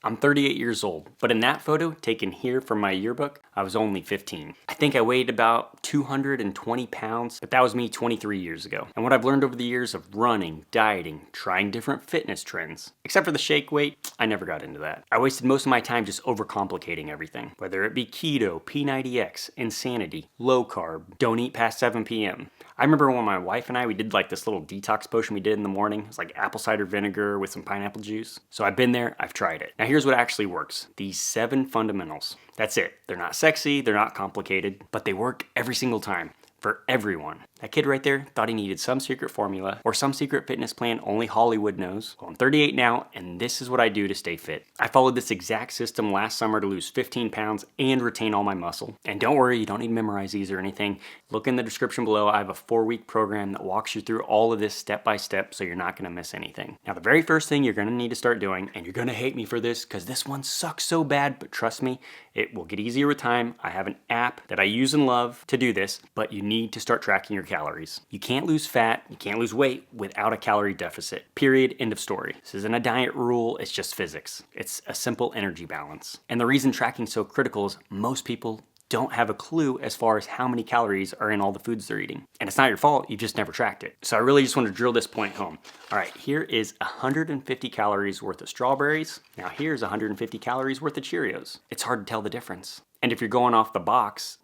I'm 38 years old, but in that photo taken here from my yearbook, I was only 15. I think I weighed about 220 pounds, but that was me 23 years ago. And what I've learned over the years of running, dieting, trying different fitness trends, except for the shake weight, I never got into that. I wasted most of my time just overcomplicating everything, whether it be keto, P90X, insanity, low carb, don't eat past 7 p.m. I remember when my wife and we did like this little detox potion we did in the morning. It was like apple cider vinegar with some pineapple juice. So I've been there, I've tried it. Now here's what actually works. These 7 fundamentals. That's it. They're not sexy, they're not complicated, but they work every single time. For everyone. That kid right there thought he needed some secret formula or some secret fitness plan only Hollywood knows. Well, I'm 38 now, and this is what I do to stay fit. I followed this exact system last summer to lose 15 pounds and retain all my muscle. And don't worry, you don't need to memorize these or anything. Look in the description below. I have a 4-week program that walks you through all of this step by step, so you're not going to miss anything. Now, the very first thing you're going to need to start doing, and you're going to hate me for this because this one sucks so bad, but trust me, it will get easier with time. I have an app that I use and love to do this, but you need to start tracking your calories. You can't lose fat, you can't lose weight without a calorie deficit. Period. End of story. This isn't a diet rule, it's just physics. It's a simple energy balance. And the reason tracking is so critical is most people don't have a clue as far as how many calories are in all the foods they're eating. And it's not your fault, you just never tracked it. So I really just want to drill this point home. All right, here is 150 calories worth of strawberries. Now here's 150 calories worth of Cheerios. It's hard to tell the difference. And if you're going off the box,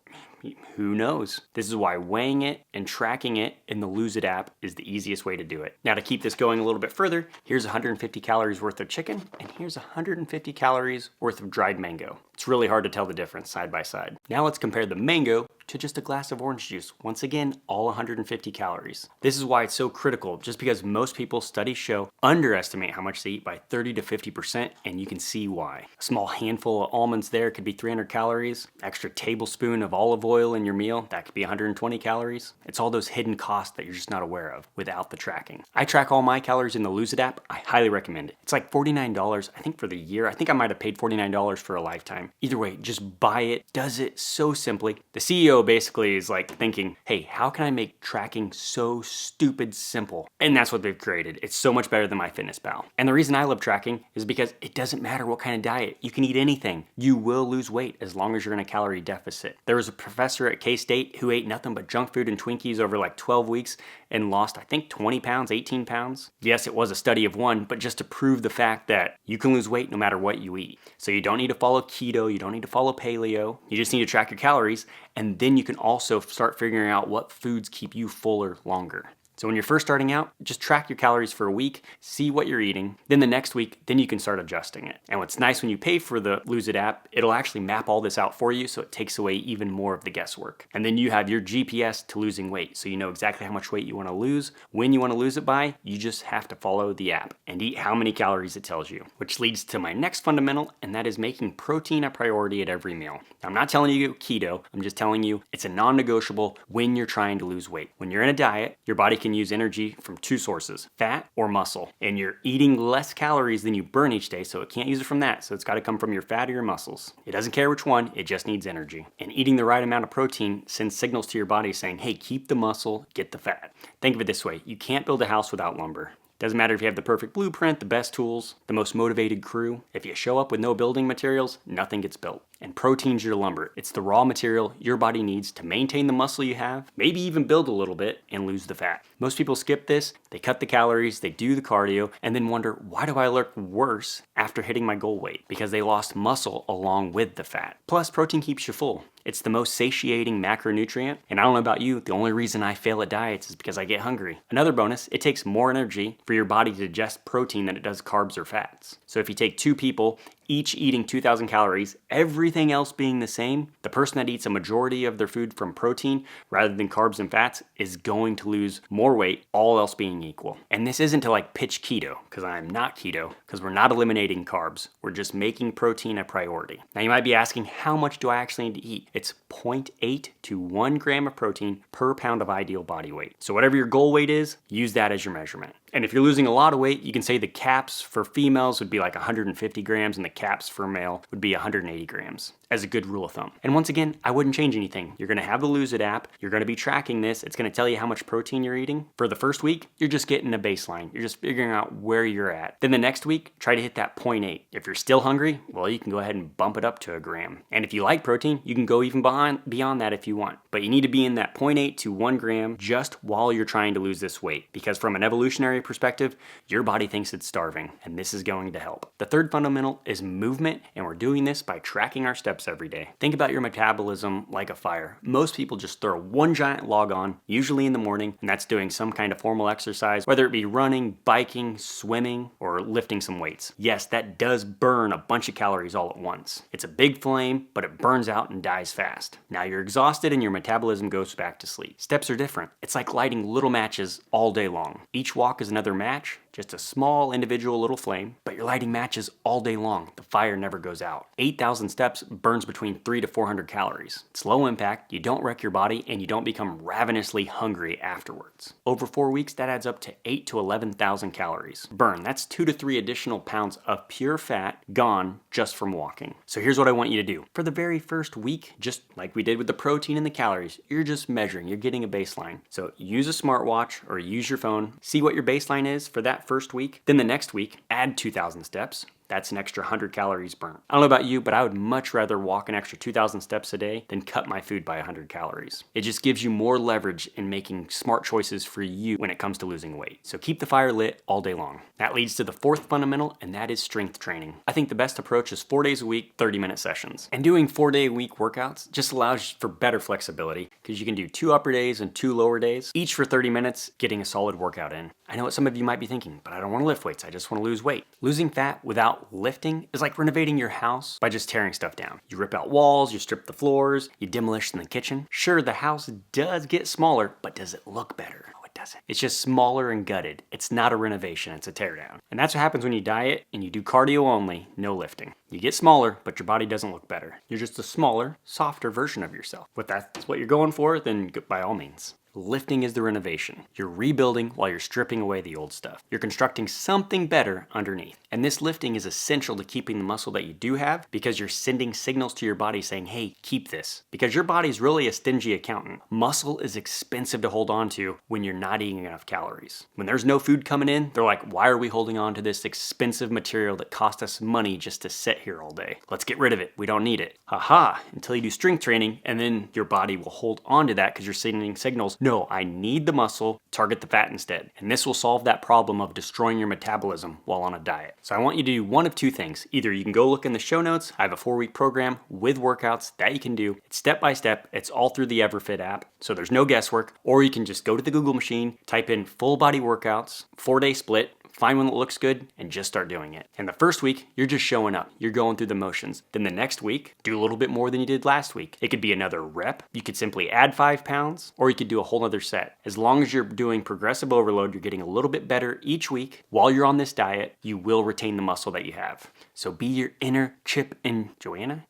who knows? This is why weighing it and tracking it in the Lose It app is the easiest way to do it. Now to keep this going a little bit further, here's 150 calories worth of chicken, and here's 150 calories worth of dried mango. It's really hard to tell the difference side by side. Now let's compare the mango to just a glass of orange juice. Once again, all 150 calories. This is why it's so critical, just because most people, studies show, underestimate how much they eat by 30 to 50%, and you can see why. A small handful of almonds there could be 300 calories. Extra tablespoon of olive oil in your meal, that could be 120 calories. It's all those hidden costs that you're just not aware of without the tracking. I track all my calories in the Lose It app. I highly recommend it. It's like $49, I think for the year. I think I might have paid $49 for a lifetime. Either way, just buy it. Does it so simply. The CEO basically is like thinking, hey, how can I make tracking so stupid simple? And that's what they've created. It's so much better than MyFitnessPal. And the reason I love tracking is because it doesn't matter what kind of diet. You can eat anything. You will lose weight as long as you're in a calorie deficit. There was a professor at K-State who ate nothing but junk food and Twinkies over like 12 weeks and lost, I think, 20 pounds, 18 pounds. Yes, it was a study of one, but just to prove the fact that you can lose weight no matter what you eat. So you don't need to follow keto, you don't need to follow paleo, you just need to track your calories, and then you can also start figuring out what foods keep you fuller longer. So when you're first starting out, just track your calories for a week, see what you're eating. Then the next week, then you can start adjusting it. And what's nice when you pay for the Lose It app, it'll actually map all this out for you, so it takes away even more of the guesswork. And then you have your GPS to losing weight, so you know exactly how much weight you want to lose, when you want to lose it by. You just have to follow the app and eat how many calories it tells you. Which leads to my next fundamental, and that is making protein a priority at every meal. Now, I'm not telling you keto, I'm just telling you it's a non-negotiable when you're trying to lose weight. When you're in a diet, your body can use energy from 2 sources, fat or muscle. And you're eating less calories than you burn each day, so it can't use it from that. So it's got to come from your fat or your muscles. It doesn't care which one, it just needs energy. And eating the right amount of protein sends signals to your body saying, hey, keep the muscle, get the fat. Think of it this way, you can't build a house without lumber. Doesn't matter if you have the perfect blueprint, the best tools, the most motivated crew. If you show up with no building materials, nothing gets built. And protein's your lumber. It's the raw material your body needs to maintain the muscle you have, maybe even build a little bit and lose the fat. Most people skip this, they cut the calories, they do the cardio, and then wonder, why do I look worse after hitting my goal weight? Because they lost muscle along with the fat. Plus, protein keeps you full. It's the most satiating macronutrient, and I don't know about you, the only reason I fail at diets is because I get hungry. Another bonus, it takes more energy for your body to digest protein than it does carbs or fats. So if you take 2 people, each eating 2,000 calories, everything else being the same, the person that eats a majority of their food from protein rather than carbs and fats is going to lose more weight, all else being equal. And this isn't to like pitch keto, because I'm not keto, because we're not eliminating carbs. We're just making protein a priority. Now you might be asking, how much do I actually need to eat? It's 0.8 to 1 gram of protein per pound of ideal body weight. So whatever your goal weight is, use that as your measurement. And if you're losing a lot of weight, you can say the caps for females would be like 150 grams and the caps for male would be 180 grams as a good rule of thumb. And once again, I wouldn't change anything. You're gonna have the Lose It app. You're gonna be tracking this. It's gonna tell you how much protein you're eating. For the first week, you're just getting a baseline. You're just figuring out where you're at. Then the next week, try to hit that 0.8. If you're still hungry, well, you can go ahead and bump it up to a gram. And if you like protein, you can go even beyond that if you want. But you need to be in that 0.8 to 1 gram just while you're trying to lose this weight. Because from an evolutionary perspective, your body thinks it's starving, and this is going to help. The third fundamental is movement, and we're doing this by tracking our steps every day. Think about your metabolism like a fire. Most people just throw one giant log on, usually in the morning, and that's doing some kind of formal exercise, whether it be running, biking, swimming, or lifting some weights. Yes, that does burn a bunch of calories all at once. It's a big flame, but it burns out and dies fast. Now you're exhausted and your metabolism goes back to sleep. Steps are different. It's like lighting little matches all day long. Each walk is another match, just a small individual little flame, but you're lighting matches all day long. The fire never goes out. 8,000 steps burns between 300 to 400 calories. It's low impact, you don't wreck your body, and you don't become ravenously hungry afterwards. Over 4 weeks, that adds up to 8,000 to 11,000 calories. Burn, that's 2 to 3 additional pounds of pure fat gone just from walking. So here's what I want you to do. For the very first week, just like we did with the protein and the calories, you're just measuring, you're getting a baseline. So use a smartwatch or use your phone, see what your baseline is for that first week. Then the next week, add 2,000 steps. That's an extra 100 calories burnt. I don't know about you, but I would much rather walk an extra 2,000 steps a day than cut my food by 100 calories. It just gives you more leverage in making smart choices for you when it comes to losing weight. So keep the fire lit all day long. That leads to the fourth fundamental, and that is strength training. I think the best approach is 4 days a week, 30-minute sessions. And doing 4-day-a-week workouts just allows for better flexibility because you can do 2 upper days and 2 lower days, each for 30 minutes, getting a solid workout in. I know what some of you might be thinking, but I don't want to lift weights, I just want to lose weight. Losing fat without lifting is like renovating your house by just tearing stuff down. You rip out walls, you strip the floors, you demolish in the kitchen. Sure, the house does get smaller, but does it look better? No, it doesn't. It's just smaller and gutted. It's not a renovation, it's a teardown. And that's what happens when you diet and you do cardio only, no lifting. You get smaller, but your body doesn't look better. You're just a smaller, softer version of yourself. If that's what you're going for, then by all means. Lifting is the renovation. You're rebuilding while you're stripping away the old stuff. You're constructing something better underneath. And this lifting is essential to keeping the muscle that you do have because you're sending signals to your body saying, hey, keep this. Because your body's really a stingy accountant. Muscle is expensive to hold on to when you're not eating enough calories. When there's no food coming in, they're like, why are we holding on to this expensive material that cost us money just to sit here all day? Let's get rid of it. We don't need it. Haha, until you do strength training, and then your body will hold on to that because you're sending signals. No, I need the muscle, target the fat instead. And this will solve that problem of destroying your metabolism while on a diet. So I want you to do one of two things. Either you can go look in the show notes, I have a 4-week program with workouts that you can do. It's step by step, it's all through the EverFit app, so there's no guesswork. Or you can just go to the Google machine, type in full body workouts, 4-day split, find one that looks good, and just start doing it. And the first week, you're just showing up. You're going through the motions. Then the next week, do a little bit more than you did last week. It could be another rep. You could simply add 5 pounds, or you could do a whole other set. As long as you're doing progressive overload, you're getting a little bit better each week. While you're on this diet, you will retain the muscle that you have. So be your inner Chip and Joanna?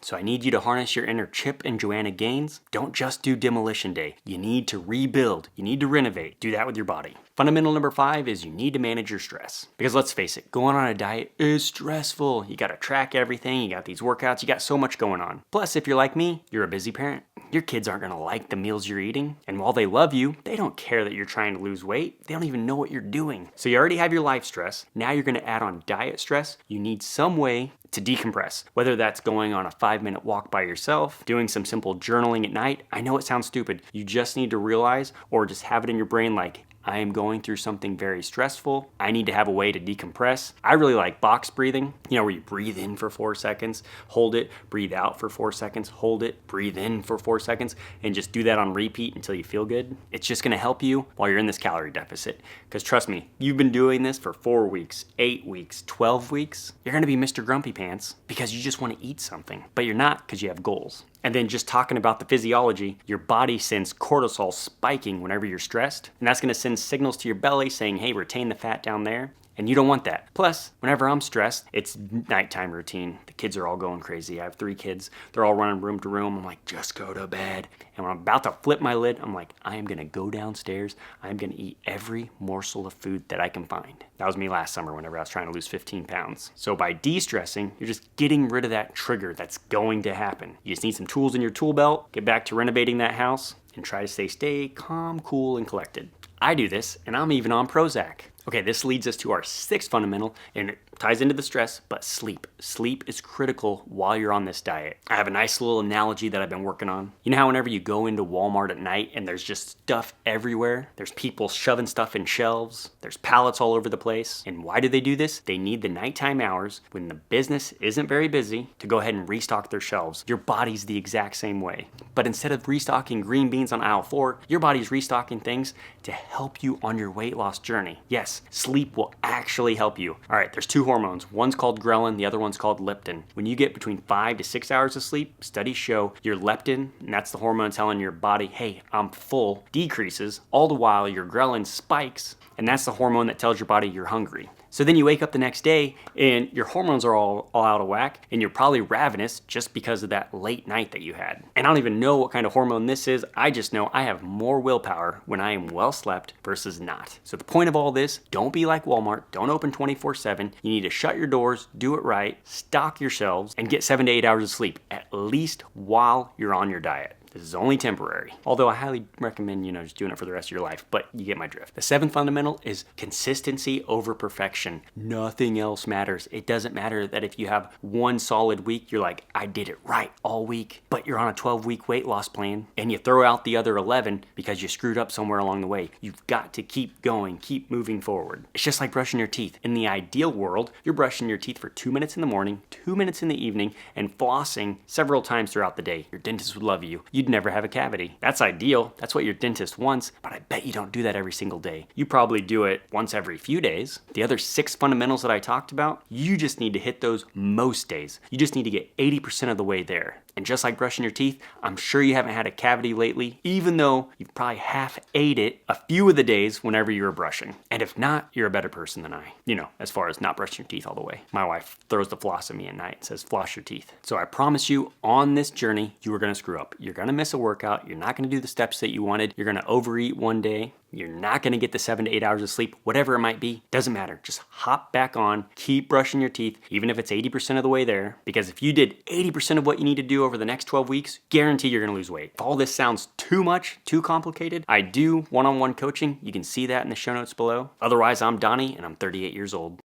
So I need you to harness your inner Chip and Joanna gains. Don't just do demolition day. You need to rebuild. You need to renovate. Do that with your body. Fundamental number 5 is you need to manage your stress. Because let's face it, going on a diet is stressful. You gotta track everything, you got these workouts, you got so much going on. Plus, if you're like me, you're a busy parent. Your kids aren't gonna like the meals you're eating. And while they love you, they don't care that you're trying to lose weight. They don't even know what you're doing. So you already have your life stress. Now you're gonna add on diet stress. You need some way to decompress, whether that's going on a 5-minute walk by yourself, doing some simple journaling at night. I know it sounds stupid. You just need to realize or just have it in your brain like, I am going through something very stressful. I need to have a way to decompress. I really like box breathing, where you breathe in for 4 seconds, hold it, breathe out for 4 seconds, hold it, breathe in for 4 seconds, and just do that on repeat until you feel good. It's just gonna help you while you're in this calorie deficit. Because trust me, you've been doing this for 4 weeks, 8 weeks, 12 weeks. You're gonna be Mr. Grumpy Pants because you just wanna eat something, but you're not because you have goals. And then just talking about the physiology, your body sends cortisol spiking whenever you're stressed, and that's gonna send signals to your belly saying, hey, retain the fat down there. And you don't want that. Plus, whenever I'm stressed, it's nighttime routine. The kids are all going crazy. I have 3 kids. They're all running room to room. I'm like, just go to bed. And when I'm about to flip my lid, I'm like, I am gonna go downstairs. I'm gonna eat every morsel of food that I can find. That was me last summer whenever I was trying to lose 15 pounds. So by de-stressing, you're just getting rid of that trigger that's going to happen. You just need some tools in your tool belt, get back to renovating that house, and try to stay calm, cool, and collected. I do this, and I'm even on Prozac. Okay, this leads us to our 6th fundamental, and it ties into the stress, but sleep. Sleep is critical while you're on this diet. I have a nice little analogy that I've been working on. You know how whenever you go into Walmart at night and there's just stuff everywhere? There's people shoving stuff in shelves. There's pallets all over the place. And why do they do this? They need the nighttime hours when the business isn't very busy to go ahead and restock their shelves. Your body's the exact same way. But instead of restocking green beans on aisle 4, your body's restocking things to help you on your weight loss journey. Yes, sleep will actually help you. All right, there's 2 hormones. One's called ghrelin, the other one's called leptin. When you get between 5 to 6 hours of sleep, studies show your leptin, and that's the hormone telling your body, hey, I'm full, decreases, all the while your ghrelin spikes, and that's the hormone that tells your body you're hungry. So then you wake up the next day and your hormones are all out of whack and you're probably ravenous just because of that late night that you had. And I don't even know what kind of hormone this is. I just know I have more willpower when I am well slept versus not. So the point of all this, don't be like Walmart. Don't open 24/7. You need to shut your doors, do it right, stock your shelves, and get 7 to 8 hours of sleep, at least while you're on your diet. This is only temporary. Although I highly recommend, just doing it for the rest of your life, but you get my drift. The 7th fundamental is consistency over perfection. Nothing else matters. It doesn't matter that if you have one solid week, you're like, I did it right all week, but you're on a 12-week weight loss plan and you throw out the other 11 because you screwed up somewhere along the way. You've got to keep going, keep moving forward. It's just like brushing your teeth. In the ideal world, you're brushing your teeth for 2 minutes in the morning, 2 minutes in the evening, and flossing several times throughout the day. Your dentist would love you. You'd never have a cavity. That's ideal. That's what your dentist wants, but I bet you don't do that every single day. You probably do it once every few days. The other 6 fundamentals that I talked about, you just need to hit those most days. You just need to get 80% of the way there. And just like brushing your teeth, I'm sure you haven't had a cavity lately, even though you've probably half ate it a few of the days whenever you were brushing. And if not, you're a better person than I. As far as not brushing your teeth all the way. My wife throws the floss at me at night and says, floss your teeth. So I promise you, on this journey, you are gonna screw up. You're gonna miss a workout. You're not gonna do the steps that you wanted. You're gonna overeat one day. You're not gonna get the 7 to 8 hours of sleep, whatever it might be, doesn't matter. Just hop back on, keep brushing your teeth, even if it's 80% of the way there, because if you did 80% of what you need to do over the next 12 weeks, guarantee you're gonna lose weight. If all this sounds too much, too complicated, I do one-on-one coaching. You can see that in the show notes below. Otherwise, I'm Donnie and I'm 38 years old.